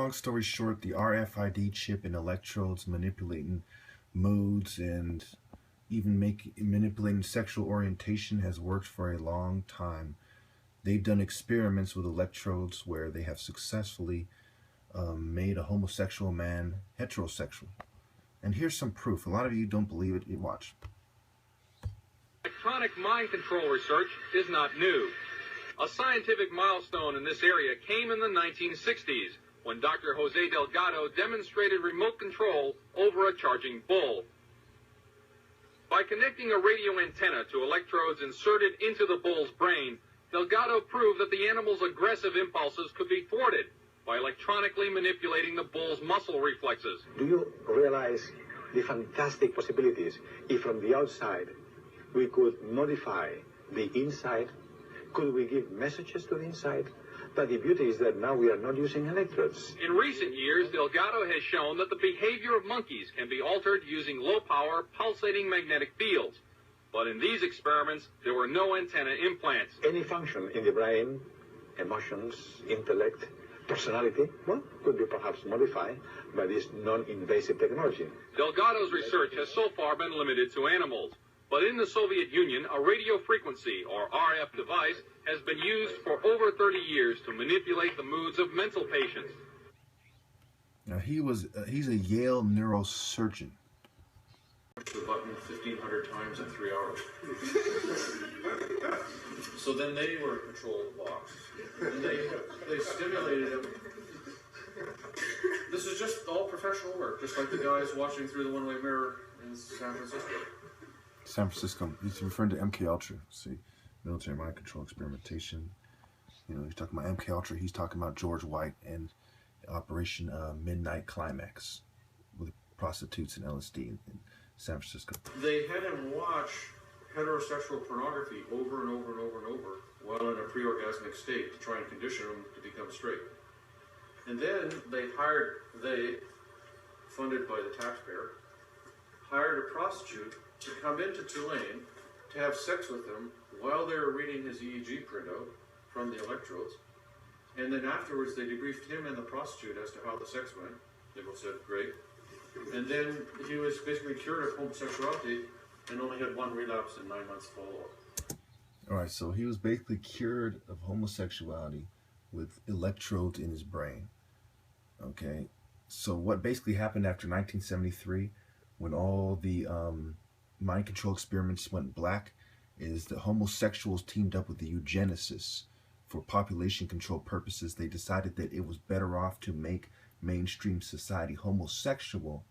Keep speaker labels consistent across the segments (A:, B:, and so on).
A: long story short, the RFID chip and electrodes manipulating moods and even manipulating sexual orientation has worked for a long time. They've done experiments with electrodes where they have successfully made a homosexual man heterosexual. And here's some proof. A lot of you don't believe it. You watch.
B: Electronic mind control research is not new. A scientific milestone in this area came in the 1960s when Dr. Jose Delgado demonstrated remote control over a charging bull. By connecting a radio antenna to electrodes inserted into the bull's brain, Delgado proved that the animal's aggressive impulses could be thwarted by electronically manipulating the bull's muscle reflexes.
C: Do you realize the fantastic possibilities if from the outside we could modify the inside? Could we give messages to the inside? But the beauty is that now we are not using electrodes.
B: In recent years, Delgado has shown that the behavior of monkeys can be altered using low-power, pulsating magnetic fields. But in these experiments, there were no antenna implants.
C: Any function in the brain, emotions, intellect, personality, well, could be perhaps modified by this non-invasive technology.
B: Delgado's research has so far been limited to animals. But in the Soviet Union, a radio frequency, or RF device, has been used for over 30 years to manipulate the moods of mental patients.
A: Now he's a Yale neurosurgeon.
D: The button 1,500 times in 3 hours. So then they were a controlled box. And they stimulated him. This is just all professional work, just like the guys watching through the one-way mirror in San Francisco.
A: San Francisco. He's referring to MK Ultra. See, military mind control experimentation. You know, he's talking about MK Ultra. He's talking about George White and Operation Midnight Climax with prostitutes and LSD in San Francisco.
D: They had him watch heterosexual pornography over and over and over and over while in a pre-orgasmic state to try and condition him to become straight. And then they, funded by the taxpayer, hired a prostitute to come into Tulane to have sex with him while they were reading his EEG printout from the electrodes. And then afterwards they debriefed him and the prostitute as to how the sex went. They both said, great. And then he was basically cured of homosexuality and only had one relapse and 9 months follow-up.
A: Alright, so he was basically cured of homosexuality with electrodes in his brain. Okay, so what basically happened after 1973 when all the mind control experiments went black is the homosexuals teamed up with the eugenicists for population control purposes. They decided that it was better off to make mainstream society homosexual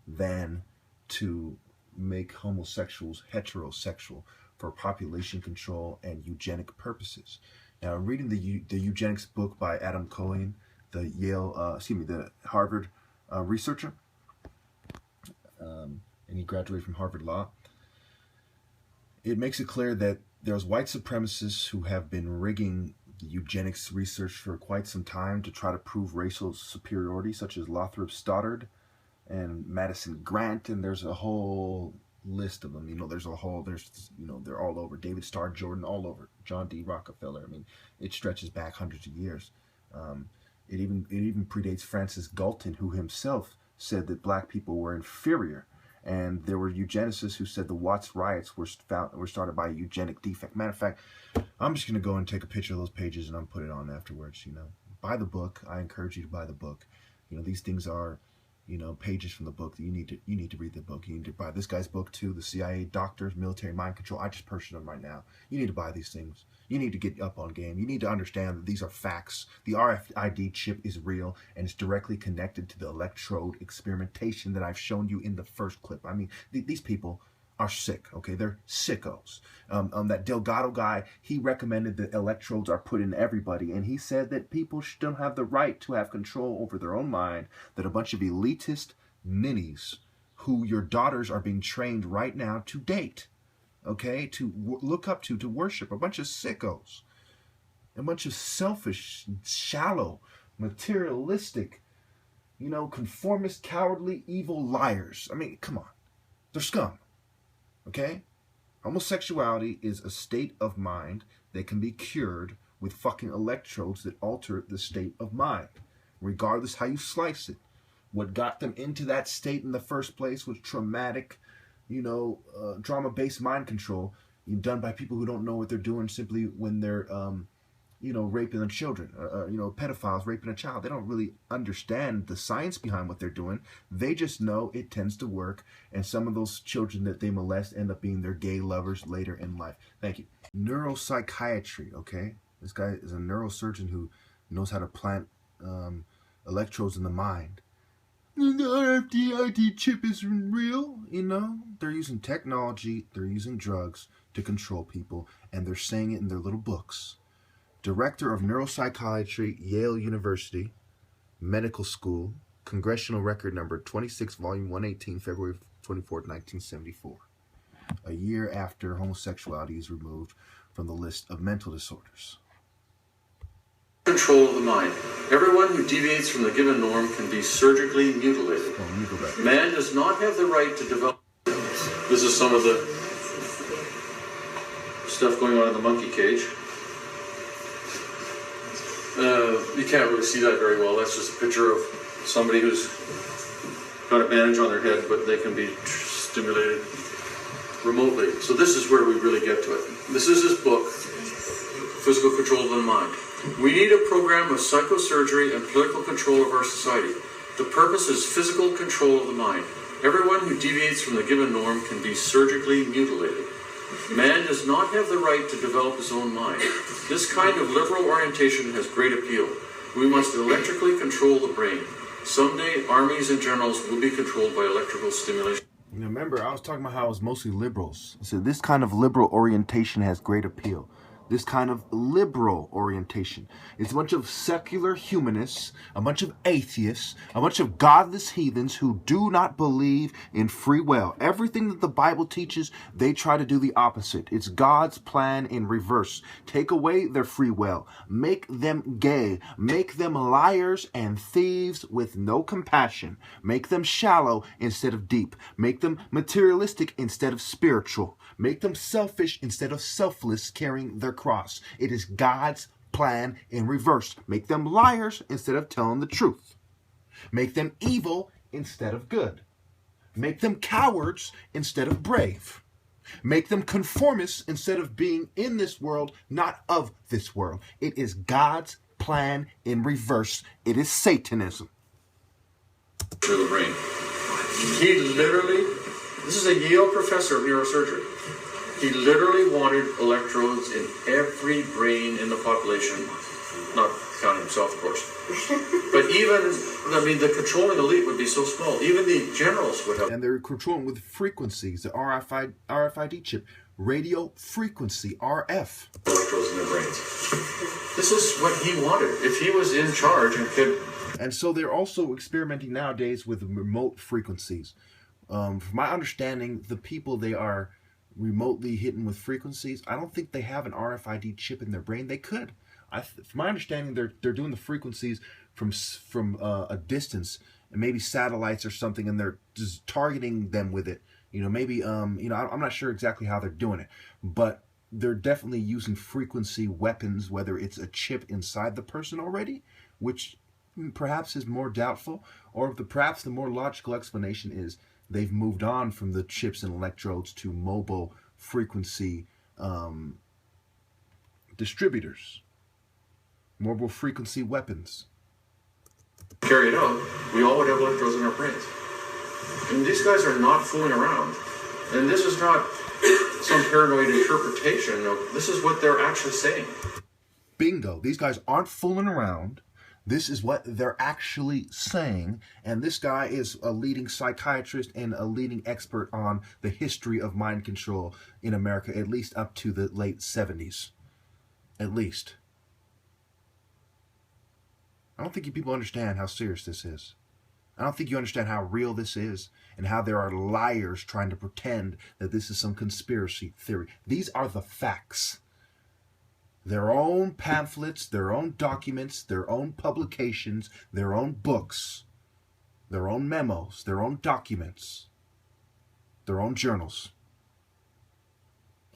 A: than to make homosexuals heterosexual for population control and eugenic purposes. Now, reading the eugenics book by Adam Cohen, the Harvard researcher, and he graduated from Harvard Law. It makes it clear that there's white supremacists who have been rigging the eugenics research for quite some time to try to prove racial superiority, such as Lothrop Stoddard and Madison Grant, and there's a whole list of them. You know, they're all over. David Starr Jordan, all over. John D. Rockefeller. I mean, it stretches back hundreds of years. It even predates Francis Galton, who himself said that black people were inferior. And there were eugenicists who said the Watts riots were started by a eugenic defect. Matter of fact, I'm just going to go and take a picture of those pages and I'm put it on afterwards. You know, buy the book. I encourage you to buy the book. You know, these things are, you know, pages from the book that you need to read the book. You need to buy this guy's book too, the CIA Doctors, Military Mind Control. I just purchased them right now. You need to buy these things. You need to get up on game. You need to understand that these are facts. The RFID chip is real and it's directly connected to the electrode experimentation that I've shown you in the first clip. I mean, these people are sick, okay? They're sickos. That Delgado guy, he recommended that electrodes are put in everybody, and he said that people don't have the right to have control over their own mind, that a bunch of elitist ninnies who your daughters are being trained right now to date, okay, to look up to worship, a bunch of sickos, a bunch of selfish, shallow, materialistic, you know, conformist, cowardly, evil liars. I mean, come on. They're scum. Okay? Homosexuality is a state of mind that can be cured with fucking electrodes that alter the state of mind. regardless how you slice it. What got them into that state in the first place was traumatic, drama-based mind control done by people who don't know what they're doing simply when they're, raping their children, pedophiles raping a child. They don't really understand the science behind what they're doing. They just know it tends to work, and some of those children that they molest end up being their gay lovers later in life. Thank you. Neuropsychiatry, okay? This guy is a neurosurgeon who knows how to plant electrodes in the mind. The RFID chip isn't real, They're using technology, they're using drugs to control people, and they're saying it in their little books. Director of Neuropsychiatry, Yale University Medical School, Congressional Record Number 26, Volume 118, February 24th, 1974. A year after homosexuality is removed from the list of mental disorders.
D: Control of the mind. Everyone who deviates from the given norm can be surgically mutilated. Man does not have the right to develop. This is some of the stuff going on in the monkey cage. You can't really see that very well. That's just a picture of somebody who's got a bandage on their head, but they can be stimulated remotely. So this is where we really get to it. This is his book, Physical Control of the Mind. We need a program of psychosurgery and political control of our society. The purpose is physical control of the mind. Everyone who deviates from the given norm can be surgically mutilated. Man does not have the right to develop his own mind. This kind of liberal orientation has great appeal. We must electrically control the brain. Someday, armies and generals will be controlled by electrical stimulation.
A: Remember, I was talking about how it was mostly liberals. I said this kind of liberal orientation has great appeal. This kind of liberal orientation. It's a bunch of secular humanists, a bunch of atheists, a bunch of godless heathens who do not believe in free will. Everything that the Bible teaches, they try to do the opposite. It's God's plan in reverse. Take away their free will. Make them gay. Make them liars and thieves with no compassion. Make them shallow instead of deep. Make them materialistic instead of spiritual. Make them selfish instead of selfless, carrying their cross. It is God's plan in reverse. Make them liars instead of telling the truth. Make them evil instead of good. Make them cowards instead of brave. Make them conformists instead of being in this world, not of this world. It is God's plan in reverse. It is Satanism.
D: To the brain. He literally, this is a Yale professor of neurosurgery. He literally wanted electrodes in every brain in the population, not counting himself, of course. But even, the controlling elite would be so small. Even the generals would have.
A: And they're controlling with frequencies, the RFID chip, radio frequency, RF.
D: Electrodes in their brains. This is what he wanted. If he was in charge and could.
A: And so they're also experimenting nowadays with remote frequencies. From my understanding, the people they are remotely hitting with frequencies, I don't think they have an RFID chip in their brain. They could. From my understanding, they're doing the frequencies from a distance, and maybe satellites or something, and they're just targeting them with it. Maybe I'm not sure exactly how they're doing it, but they're definitely using frequency weapons, whether it's a chip inside the person already, which perhaps is more doubtful, or perhaps the more logical explanation is they've moved on from the chips and electrodes to mobile frequency distributors, mobile frequency weapons.
D: Carry it out, we all would have electrodes in our brains. And these guys are not fooling around. And this is not some paranoid interpretation. No, this is what they're actually saying.
A: Bingo. These guys aren't fooling around. This is what they're actually saying, and this guy is a leading psychiatrist and a leading expert on the history of mind control in America, at least up to the late 70s. At least. I don't think you people understand how serious this is. I don't think you understand how real this is and how there are liars trying to pretend that this is some conspiracy theory. These are the facts. Their own pamphlets, their own documents, their own publications, their own books, their own memos, their own documents, their own journals.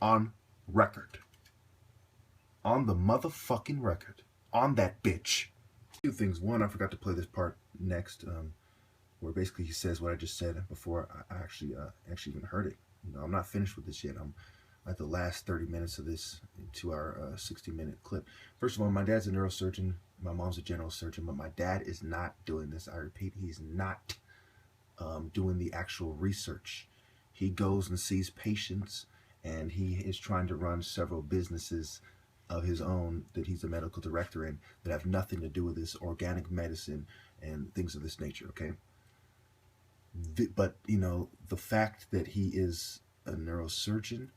A: On record. On the motherfucking record. On that bitch. Two things. One, I forgot to play this part next, where basically he says what I just said before I actually even heard it. I'm not finished with this yet. I'm at the last 30 minutes of this 2-hour, 60-minute clip. First of all, my dad's a neurosurgeon. My mom's a general surgeon, but my dad is not doing this. I repeat, he's not doing the actual research. He goes and sees patients, and he is trying to run several businesses of his own that he's a medical director in that have nothing to do with this organic medicine and things of this nature, okay? But, the fact that he is a neurosurgeon,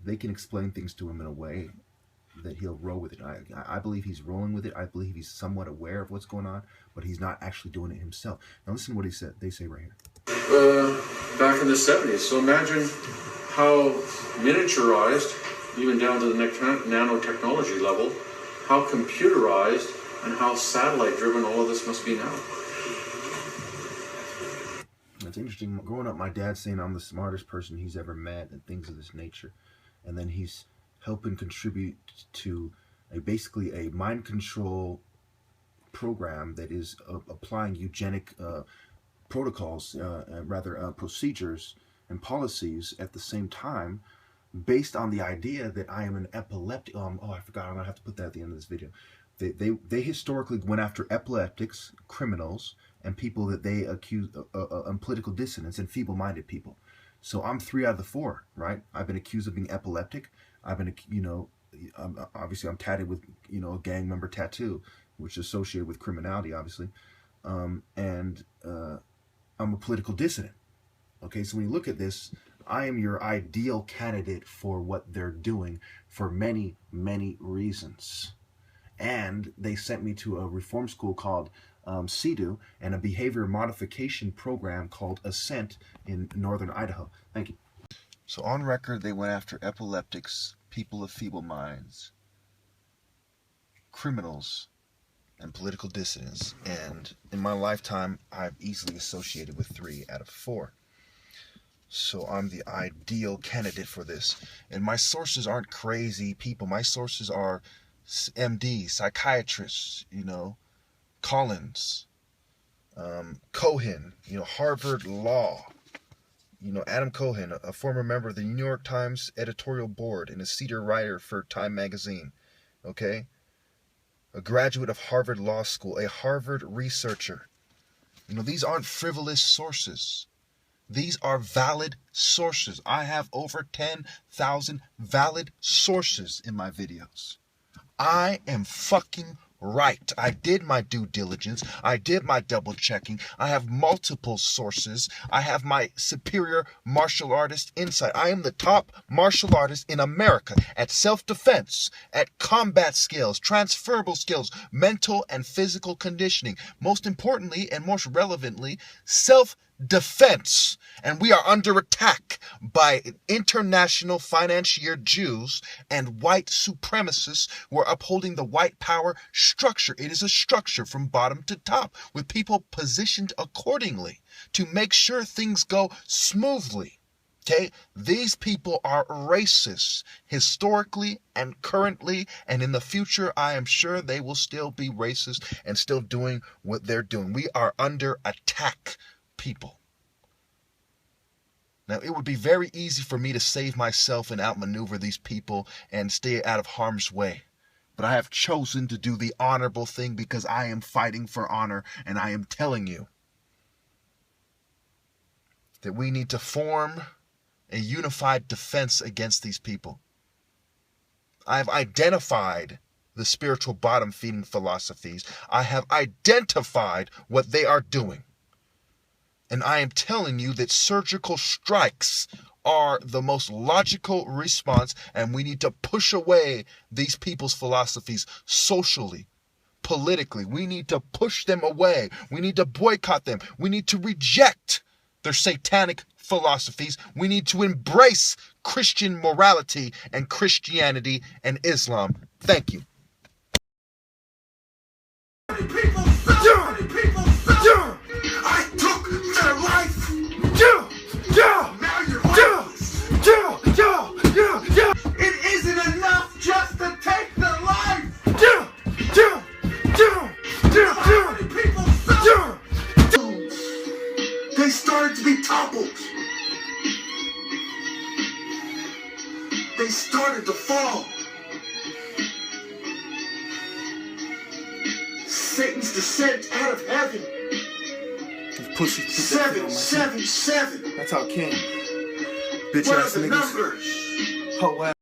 A: they can explain things to him in a way that he'll roll with it. I believe he's rolling with it. I believe he's somewhat aware of what's going on, but he's not actually doing it himself. Now listen to what they say right here.
D: Back in the 70s. So imagine how miniaturized, even down to the nanotechnology level, how computerized and how satellite-driven all of this must be now.
A: It's interesting. Growing up, my dad's saying I'm the smartest person he's ever met and things of this nature. And then he's helping contribute to basically a mind control program that is applying eugenic protocols, procedures and policies at the same time, based on the idea that I am an epileptic. I forgot. I'm gonna have to put that at the end of this video. They historically went after epileptics, criminals, and people that they accuse of political dissidents and feeble-minded people. So I'm 3 out of the 4, right? I've been accused of being epileptic. I've been, obviously I'm tatted with, a gang member tattoo, which is associated with criminality, obviously. And I'm a political dissident. Okay, so when you look at this, I am your ideal candidate for what they're doing for many, many reasons. And they sent me to a reform school called CEDU and a behavior modification program called Ascent in northern Idaho. Thank you. So on record, they went after epileptics, people of feeble minds, criminals, and political dissidents. And in my lifetime, I've easily associated with 3 out of 4. So I'm the ideal candidate for this. And my sources aren't crazy people. My sources are MD, psychiatrists, Collins, Cohen, Harvard Law, Adam Cohen, a former member of the New York Times editorial board and a senior writer for Time magazine, okay? A graduate of Harvard Law School, a Harvard researcher. These aren't frivolous sources. These are valid sources. I have over 10,000 valid sources in my videos. I am fucking right. I did my due diligence. I did my double checking. I have multiple sources. I have my superior martial artist insight. I am the top martial artist in America at self-defense, at combat skills, transferable skills, mental and physical conditioning. Most importantly and most relevantly, self-defense. And we are under attack by international financier Jews and white supremacists who are upholding the white power structure. It is a structure from bottom to top with people positioned accordingly to make sure things go smoothly. Okay? These people are racist historically and currently, and in the future, I am sure they will still be racist and still doing what they're doing. We are under attack, people. Now, it would be very easy for me to save myself and outmaneuver these people and stay out of harm's way. But I have chosen to do the honorable thing because I am fighting for honor, and I am telling you that we need to form a unified defense against these people. I have identified the spiritual bottom-feeding philosophies. I have identified what they are doing. And I am telling you that surgical strikes are the most logical response, and we need to push away these people's philosophies socially, politically. We need to push them away. We need to boycott them. We need to reject their satanic philosophies. We need to embrace Christian morality and Christianity and Islam. Thank you.
E: I took their life. Now you're lifeless. It isn't enough just to take their life. They started to be toppled. They started to fall. Satan's descent out of heaven.
A: Pussy.
E: 777.
A: That's how it came. Bitch
E: What are
A: ass
E: the
A: niggas.
E: numbers?
A: Oh, wow.